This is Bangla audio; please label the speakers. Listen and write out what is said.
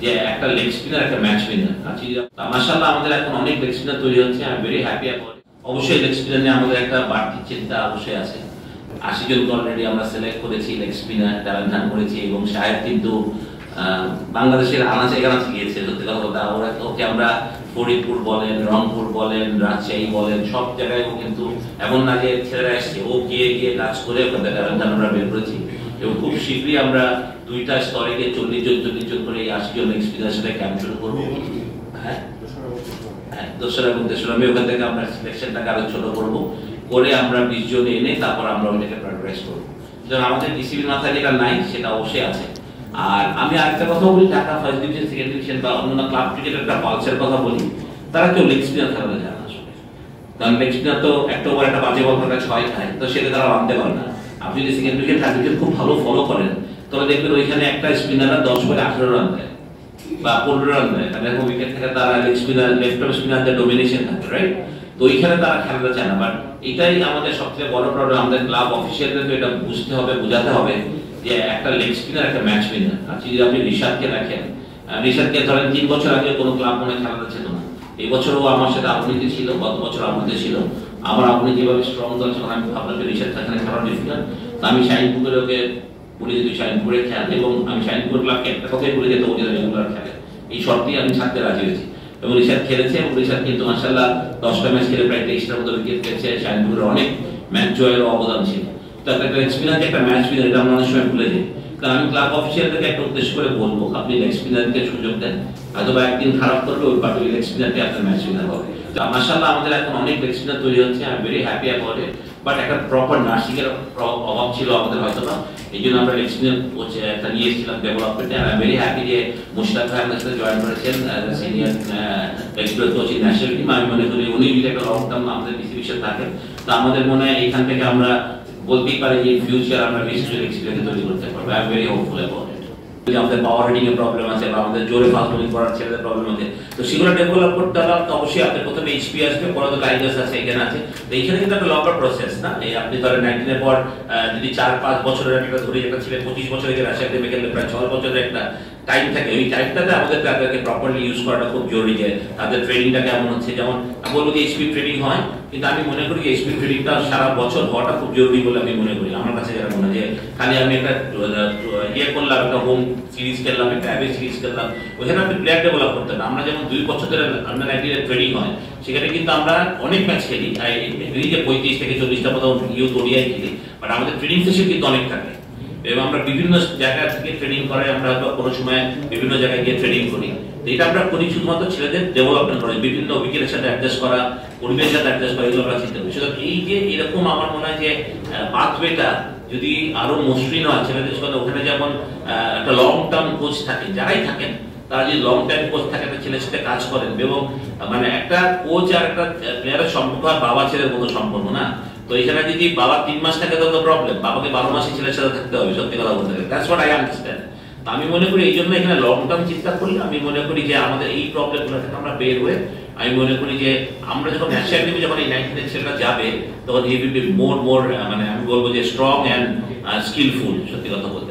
Speaker 1: যে একটা লেগ স্পিনার একটা ম্যাচ উইনার। মাশাআল্লাহ আমাদের এখন অনেক লেগ স্পিনার তৈরি হচ্ছে, I am very happy about it. অবশ্যই লেগ স্পিনার নিয়ে আমাদের একটা বাড়তি চিন্তা অবশ্যই আছে। 80 জনকে অলরেডি আমরা সিলেক্ট করেছি লেগ স্পিনার, ট্যালেন্ট করেছি এবং সাহেব কিন্তু বাংলাদেশের আনাচে কানাচে গিয়েছে। সত্যি কথা বলতে ওকে আমরা ফরিদপুর বলেন, রংপুর বলেন, রাজশাহী বলেন, সব জায়গায় ও কিন্তু এমন না যে ছেলেরা এসছে, ও গিয়ে গিয়ে কাজ করে ওখানে ট্যালেন্ট আমরা বের করেছি এবং খুব শীঘ্রই আমরা 2টা স্তরে গিয়ে 40 জন করে এই 80 জন লেগ স্পিনারের সাথে ক্যাম্প শুরু করবো। হ্যাঁ, 2রা এবং 3রা আমি ওখান থেকে আমরা সিলেকশনটাকে আরো ছোট করবো, করে আমরা 20 জন এনে তারপর আমরা ওইটাকে প্রায়োরিটাইজ করবো। যেমন আমাদের ডিসিবির মাথায় যেটা নাই সেটা অবশ্যই আছে। আর আমি আরেকটা কথা বলি, Dhaka first division, second division বা অন্যান্য ক্লাব ক্রিকেটের একটা পালসের কথা বলি, তারা কেউ লেগ স্পিনার খেলাতে যায় না আসলে। কারণ লেগ স্পিনার তো একটা ওভার একটা বাজে বল করে 6 খায়, তো সেটা তারা আনতে পারে না। আপনি যদি সেকেন্ড ডিভিশন থার্ড ডিভিশন খুব ভালো ফলো করেন তাহলে দেখবেন ওইখানে একটা স্পিনাররা 10 বলে 18 রান দেয় বা 15 রান দেয়, কারণ এরকম উইকেট থেকে তারা লেগ স্পিনার, লেফট আর্ম স্পিনারদের ডোমিনেশন থাকে, রাইট? তো ওইখানে তারা খেলাতে চায় না। বাট এটাই আমাদের সবচেয়ে বড় প্রবলেম। আমাদের ক্লাব অফিসিয়ালদেরকে এটা বুঝতে হবে, বোঝাতে হবে যে একটা লেগ স্পিনার একটা ম্যাচ উইনার। আর যদি আপনি রিশাদকে রাখেন, রিশাদকে ধরেন 3 বছর আগে কোনো ক্লাব মনে খেলাতে ছিল না, এই বছরও আমার সাথে আপনিতে ছিল, গত বছর আপনিতে ছিল। আমার আপনি যেভাবে স্ট্রং দল ছিল, আমি ভাবলাম যে রিশাদ এখানে খেলার ডিফিকাল্ট, তো আমি শাহিনপুরের ওকে বলি যে তুই শাহিনপুরে খেল, এবং আমি শাহিনপুর ক্লাবকে একটা কথাই বলে যেতে ওদের রেগুলার খেলে, এই শর্তেই আমি ছাড়তে রাজি হয়েছি। এবং রিশাদ খেলেছে এবং রিশাদ কিন্তু মাশাআল্লাহ 10টা ম্যাচ খেলে প্রায় 23টার মতো উইকেট পেয়েছে। শাহিনপুরের অনেক ম্যাচ জয়ের অবদান ছিল। তো একটা লেগ স্পিনার যে একটা ম্যাচ উইনার, এটা আমরা অনেক সময় ভুলে যাই। কারণ আমি ক্লাব অফিসিয়ালদেরকে একটা উদ্দেশ্য করে বলবো, আপনি লেগ স্পিনারকে সুযোগ দেন, হয়তো বা একদিন খারাপ করবে, ওই পার্টি লেগ স্পিনারকে আপনার ম্যাচ উইনার হবে। তো মাশাআল্লাহ আমাদের এখন অনেক লেগ স্পিনার তৈরি হচ্ছে, I am very happy about it. But একটা প্রপার নার্সিং এর অভাব ছিল আমাদের হয়তো না, এই জন্য আমরা লেগ স্পিনার কোচ একটা নিয়ে এসেছিলাম ডেভেলপমেন্টে। আই এম ভেরি হ্যাপি যে মুশতাক ভাই আমাদের সাথে জয়েন করেছেন senior expert coach in national team. আমি মনে করি উনি যদি একটা লং টার্ম আমাদের ডিসিবির সাথে থাকেন, তো আমাদের মনে হয় এখান থেকে আমরা বলতেই পারি যে ফিউচার আমরা বেশি এক্সপিরিয়েন্স তৈরি করতে পারবো। I am very hopeful about it. আমাদের পাওয়ার হিটিং এর প্রবলেম আছে বা আমাদের জোরে ফাস্ট বোলিং করার ছেলেদের প্রবলেম আছে, তো সেগুলো ডেভেলপ করতে হলে তো অবশ্যই আপনার প্রথমে এইচপি আসবে, পরে তো টাইগার্স আছে, এখানে আছে। তো এইখানে কিন্তু একটা লম্বা প্রসেস না, এই আপনি ধরেন 19 এর পর যদি 4-5 বছরের একটা ধরে একটা ছেলে 25 বছরে গিয়ে রাশিয়া টিমে খেললে প্রায় 6 বছরের একটা টাইম থাকে। ওই টাইমটাতে আমাদের তাদেরকে প্রপারলি ইউজ করাটা খুব জরুরি, যে তাদের ট্রেনিংটা কেমন হচ্ছে। যেমন আমি বলবো যে এইচপি ট্রেনিং হয়, কিন্তু আমি মনে করি এইচপি ট্রেনিংটা সারা বছর হওয়াটা খুব জরুরি বলে আমি মনে করি। আমার কাছে যেটা মনে হয় যে খালি আমি একটা ইয়ে করলাম, একটা হোম সিরিজ খেললাম, একটা অ্যাওয়ে সিরিজ খেললাম, ওখানে আপনি প্লেয়ার ডেভেলপ করতে না। আমরা যেমন 2 বছর ধরে আন্ডার 19 এর ট্রেনিং হয়, সেখানে কিন্তু আমরা অনেক ম্যাচ খেলি, এই যে 35 থেকে 40টা মতো ইউথ ওডিআই খেলি, বাট আমাদের ট্রেনিং সেশন কিন্তু অনেক থাকে এবং আমরা বিভিন্ন জায়গা থেকে ট্রেনিং করে, আমরা কোনো সময় বিভিন্ন জায়গায় গিয়ে ট্রেনিং করি। এটা আমরা করি শুধুমাত্র ছেলেদের ডেভেলপমেন্ট করে, বিভিন্ন উইকেটের সাথে অ্যাডজাস্ট করা, পরিবেশের সাথে অ্যাডজাস্ট করা, এগুলো আমরা চিন্তা করি। সুতরাং এই যে এরকম আমার মনে হয় যে পাথওয়েটা যদি আরো মসৃণ হয় ছেলেদের সাথে, ওখানে যেমন একটা লং টার্ম কোচ থাকে, যারাই থাকেন তারা যদি লং টাইম কোচ থাকে, একটা ছেলের সাথে কাজ করেন, এবং মানে একটা কোচ আর একটা প্লেয়ারের সম্পর্ক আর বাবা ছেলের মতো সম্পর্ক না। তো এখানে যদি বাবা 3 মাস থাকে তো প্রবলেম, বাবাকে 12 মাসে ছেলের সাথে থাকতে হবে, সত্যি কথা বলতে গেলে। That's what I understand. তো আমি মনে করি এই জন্য এখানে লং টার্ম চিন্তা করলে আমি মনে করি যে আমাদের এই প্রবলেমগুলো থেকে আমরা বের হয়ে, আমি মনে করি যে আমরা যখন ন্যাশনাল টিমে যখন এই 19 ছেলেটা যাবে, তখন হি উইল বি মোর মানে আমি বলবো যে স্ট্রং অ্যান্ড স্কিলফুল, সত্যি কথা বলতে।